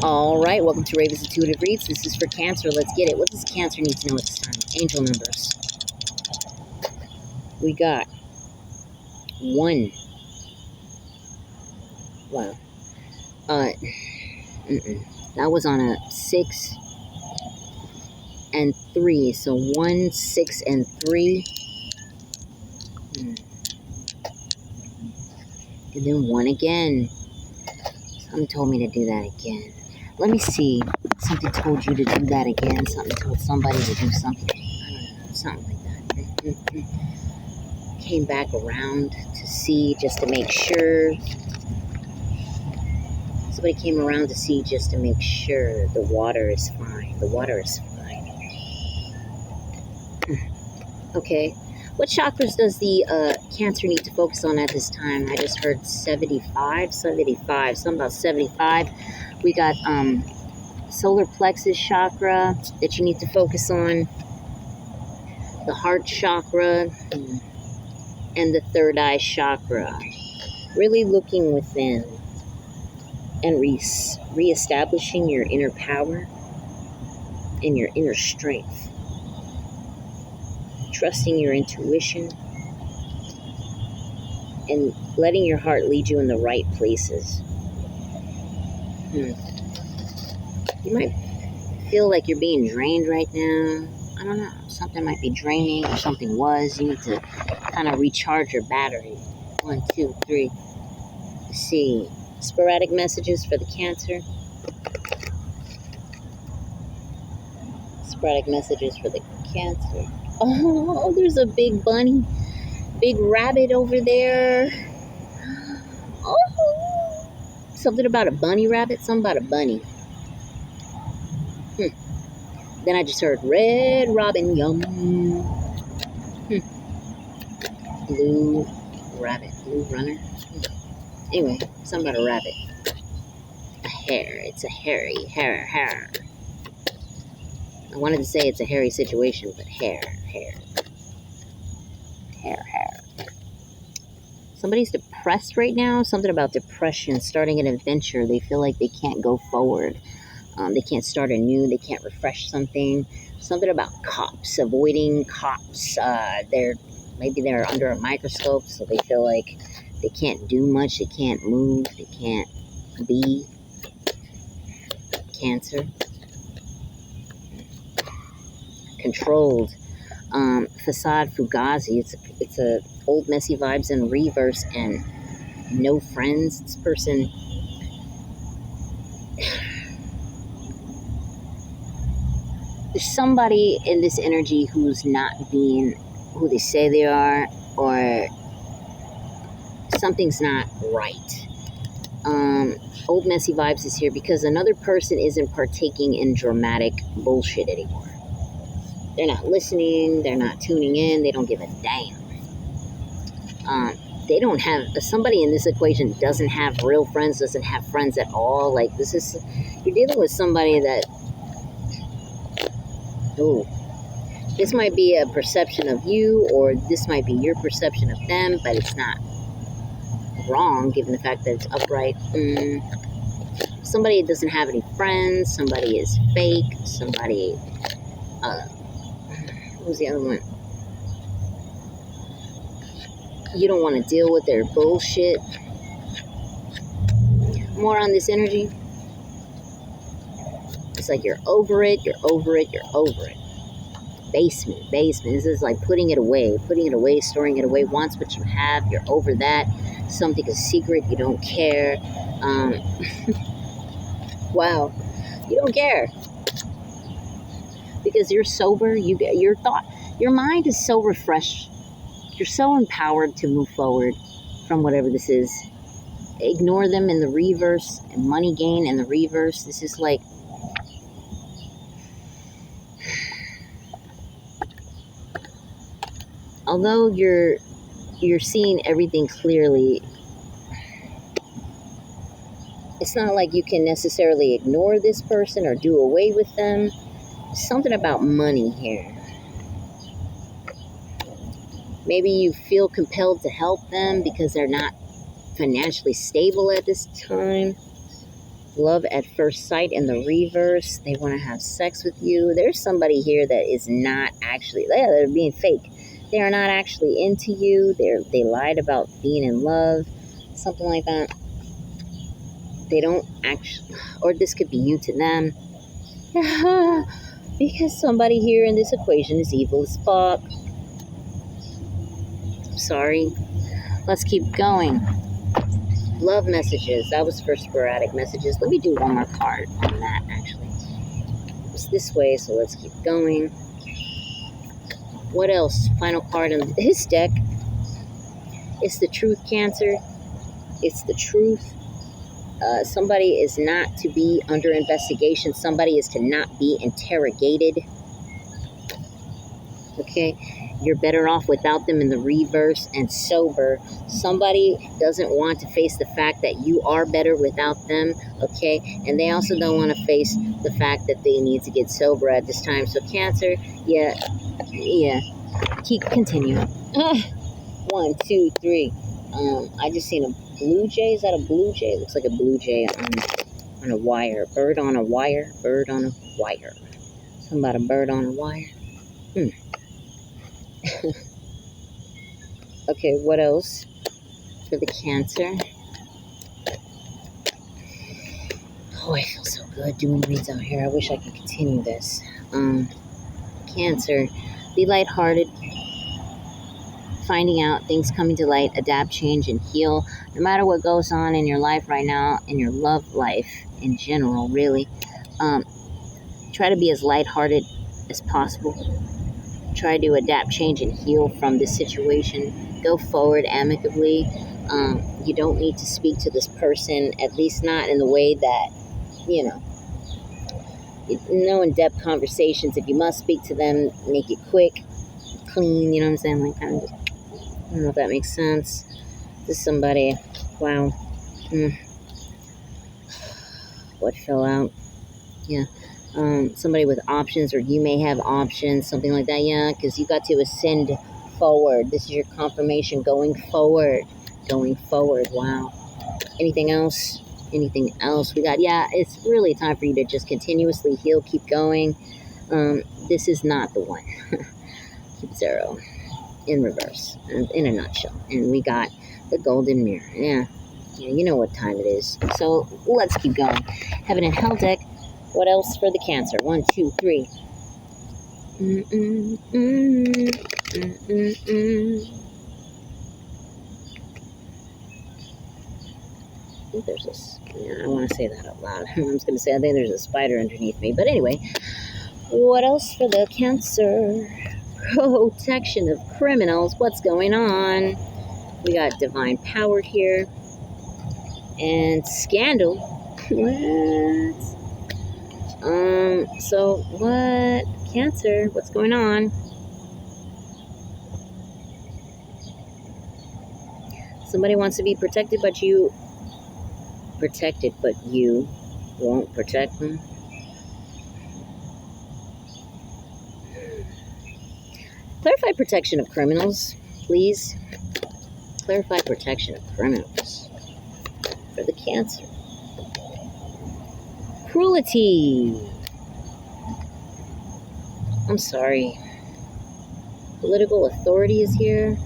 All right, welcome to Raven's Intuitive Reads. This is for Cancer. Let's get it. What does Cancer need to know at this time? Angel numbers. We got 1. Wow. That was on a 6 and 3. So 1, 6, and 3. And then 1 again. Something told me to do that again. Let me see. Something told you to do that again. Something told somebody to do something. I don't know. Something like that. Came back around to see just to make sure. Somebody came around to see just to make sure the water is fine. The water is fine. Okay. What chakras does the Cancer need to focus on at this time? I just heard 75. Something about 75. We got solar plexus chakra that you need to focus on. The heart chakra. And the third eye chakra. Really looking within. And reestablishing your inner power. And your inner strength. Trusting your intuition and letting your heart lead you in the right places. You might feel like you're being drained right now. I don't know. Something might be draining or something was. You need to kind of recharge your battery. 1, 2, 3. Let's see. Sporadic messages for the Cancer. Sporadic messages for the Cancer. Oh, there's a big bunny. Big rabbit over there. Oh, something about a bunny rabbit. Something about a bunny. Then I just heard red robin, yum. Blue rabbit, blue runner. Anyway, something about a rabbit. A hare. It's a hairy hare. I wanted to say it's a hairy situation, but hare. Somebody's depressed right now. Something about depression, starting an adventure. They feel like they can't go forward. They can't start anew. They can't refresh something. Something about cops, avoiding cops. Maybe they're under a microscope, so they feel like they can't do much. They can't move. They can't be. Cancer. Controlled. Facade Fugazi. It's a old messy vibes in reverse and no friends. This person. There's somebody in this energy who's not being who they say they are, or something's not right. Old messy vibes is here because another person isn't partaking in dramatic bullshit anymore. They're not listening. They're not tuning in. They don't give a damn. They don't have, somebody in this equation doesn't have real friends, doesn't have friends at all. Like, you're dealing with somebody that, this might be a perception of you, or this might be your perception of them, but it's not wrong given the fact that it's upright. Somebody doesn't have any friends. Somebody is fake. Somebody, what was the other one? You don't want to deal with their bullshit. More on this energy. It's like you're over it. Basement. This is like putting it away, storing it away. Wants what you have. You're over that. Something is secret. You don't care. Wow. You don't care. Because you're sober. Your mind is so refreshed. You're so empowered to move forward from whatever this is. Ignore them in the reverse, and money gain in the reverse. This is like, although you're seeing everything clearly, it's not like you can necessarily ignore this person or do away with them. Something about money here. Maybe you feel compelled to help them because they're not financially stable at this time. Love at first sight in the reverse. They want to have sex with you. There's somebody here that is not actually, yeah, they're being fake. They are not actually into you. They lied about being in love, something like that. They don't actually, or this could be you to them. Because somebody here in this equation is evil as fuck. Sorry. Let's keep going. Love messages. That was for sporadic messages. Let me do one more card on that, actually. It's this way, so let's keep going. What else? Final card in this deck. It's the truth, Cancer. It's the truth. Somebody is not to be under investigation. Somebody is to not be interrogated. Okay? You're better off without them in the reverse and sober. Somebody doesn't want to face the fact that you are better without them, okay? And they also don't want to face the fact that they need to get sober at this time. So Cancer, yeah. Continue. 1, 2, 3. I just seen a blue jay. Is that a blue jay? It looks like a blue jay on a wire. Bird on a wire. Bird on a wire. Something about a bird on a wire. Okay, what else for the Cancer? Oh, I feel so good doing reads out here. I wish I could continue this. Cancer, be lighthearted. Finding out things coming to light, adapt, change, and heal. No matter what goes on in your life right now, in your love life in general, really, try to be as lighthearted as possible. Try to adapt, change, and heal from this situation. Go forward amicably. You don't need to speak to this person, at least not in the way that, no in-depth conversations. If you must speak to them, make it quick, clean, you know what I'm saying? Like, kind of, I don't know if that makes sense. This is somebody, wow. What fell out? Yeah. Somebody with options, or you may have options, something like that. Yeah, because you got to ascend forward. This is your confirmation going forward. Wow. Anything else? We got, yeah, it's really time for you to just continuously heal, keep going. This is not the one. Keep 0 in reverse, in a nutshell. And we got the golden mirror. Yeah, you know what time it is. So let's keep going. Heaven and Hell deck. What else for the Cancer? 1, 2, 3. I think there's I want to say that out loud. I was going to say, I think there's a spider underneath me. But anyway, what else for the Cancer? Protection of criminals. What's going on? We got divine power here. And scandal. What? So what? Cancer, what's going on? Somebody wants to be protected, but you won't protect them. Clarify protection of criminals, please. Clarify protection of criminals for the Cancer. Cruelty. I'm sorry. Political authority is here.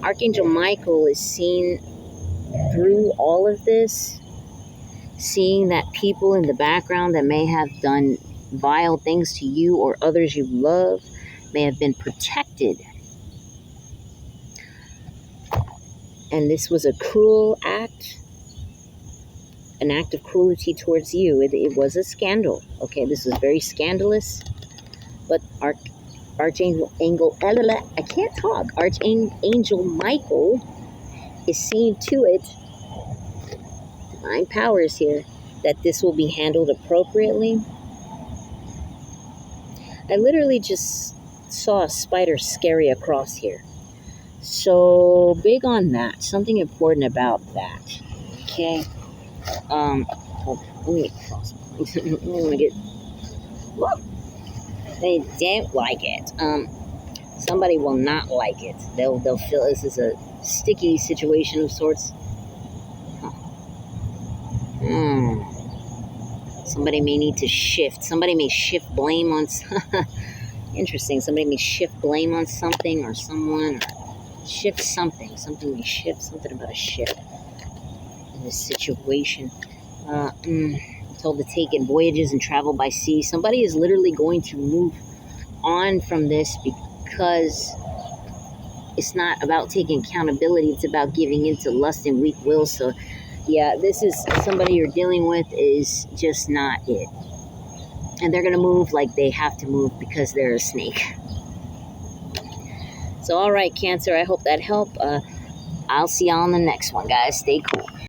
Archangel Michael is seen through all of this, seeing that people in the background that may have done vile things to you or others you love may have been protected. And this was a cruel act, an act of cruelty towards you. It was a scandal. Okay, this was very scandalous. But Archangel Michael is seeing to it, divine powers here, that this will be handled appropriately. I literally just saw a spider scurry across here. So big on that. Something important about that. Okay. Hold on. Let me cross. Let me get. Whoa. They don't like it. Somebody will not like it. They'll feel this is a sticky situation of sorts. Huh. Somebody may need to shift. Somebody may shift blame on... Interesting. Somebody may shift blame on something or someone. Or shift something. Something may shift. Something about a shift in this situation. I'm told to take in voyages and travel by sea. Somebody is literally going to move on from this because it's not about taking accountability. It's about giving into lust and weak will. So, yeah, this is somebody you're dealing with is just not it. And they're going to move like they have to move because they're a snake. So, all right, Cancer, I hope that helped. I'll see y'all on the next one, guys. Stay cool.